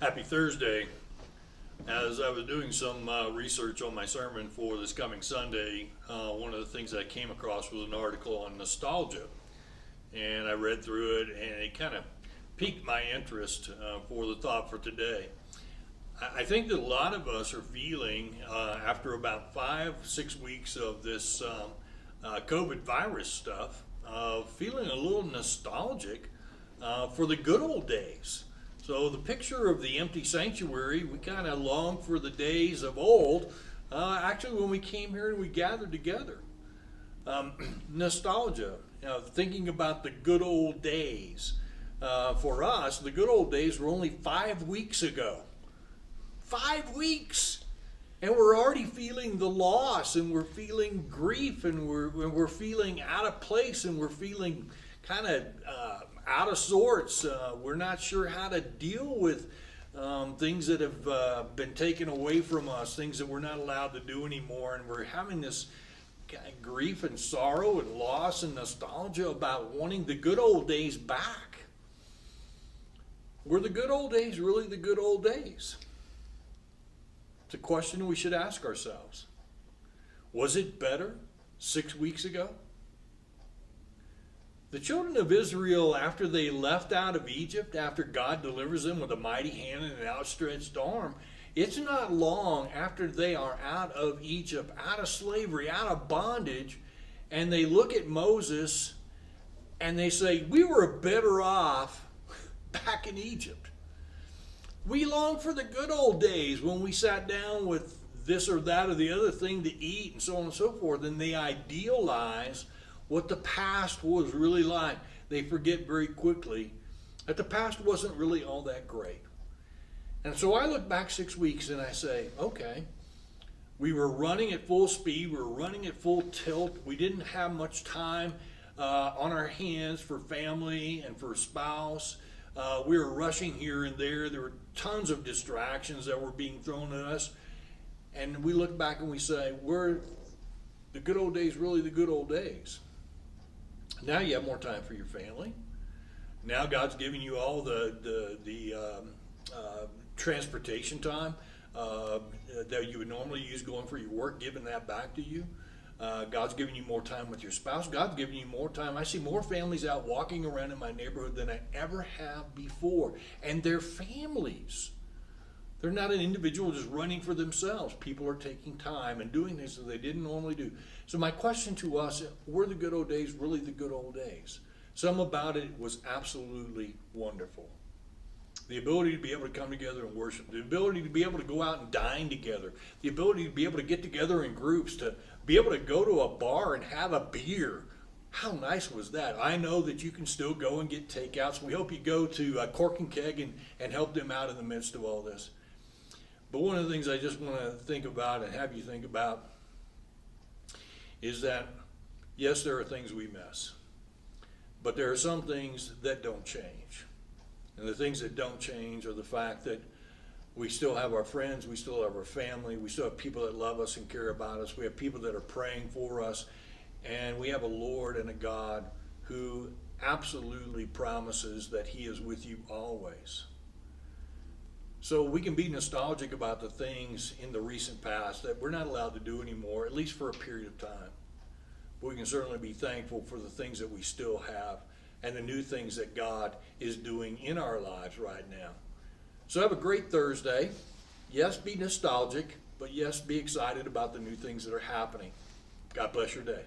Happy Thursday. As I was doing some research on my sermon for this coming Sunday, one of the things I came across was an article on nostalgia. And I read through it, and it kind of piqued my interest for the thought for today. I think that a lot of us are feeling, after about 5-6 weeks of this COVID virus stuff, feeling a little nostalgic for the good old days. So the picture of the empty sanctuary, we kind of long for the days of old, actually when we came here and we gathered together. Nostalgia, thinking about the good old days. For us, the good old days were only 5 weeks ago. 5 weeks! And we're already feeling the loss, and we're feeling grief, and we're feeling out of place, and we're feeling kind of out of sorts. We're not sure how to deal with things that have been taken away from us, things that we're not allowed to do anymore, and we're having this kind of grief and sorrow and loss and nostalgia about wanting the good old days back. Were the good old days really the good old days? It's a question we should ask ourselves. Was it better 6 weeks ago? The children of Israel, after they left out of Egypt, after God delivers them with a mighty hand and an outstretched arm, it's not long after they are out of Egypt, out of slavery, out of bondage, and they look at Moses and they say, we were better off back in Egypt. We long for the good old days when we sat down with this or that or the other thing to eat and so on and so forth, and they idealize what the past was really like. They forget very quickly that the past wasn't really all that great. And so I look back 6 weeks and I say, okay, we were running at full speed, we were running at full tilt, we didn't have much time on our hands for family and for spouse. We were rushing here and there were tons of distractions that were being thrown at us. And we look back and we say, were the good old days really the good old days? Now you have more time for your family. Now God's giving you all the transportation time that you would normally use going for your work, giving that back to you. God's giving you more time with your spouse. God's giving you more time. I see more families out walking around in my neighborhood than I ever have before. And they're families. They're not an individual just running for themselves. People are taking time and doing things that they didn't normally do. So my question to us, were the good old days really the good old days? Some about it was absolutely wonderful. The ability to be able to come together and worship, the ability to be able to go out and dine together, the ability to be able to get together in groups, to be able to go to a bar and have a beer. How nice was that? I know that you can still go and get takeouts. We hope you go to Cork and Keg and help them out in the midst of all this. But one of the things I just want to think about and have you think about is that, yes, there are things we miss, but there are some things that don't change. And the things that don't change are the fact that we still have our friends, we still have our family, we still have people that love us and care about us, we have people that are praying for us, and we have a Lord and a God who absolutely promises that He is with you always. So we can be nostalgic about the things in the recent past that we're not allowed to do anymore, at least for a period of time. But we can certainly be thankful for the things that we still have and the new things that God is doing in our lives right now. So have a great Thursday. Yes, be nostalgic, but yes, be excited about the new things that are happening. God bless your day.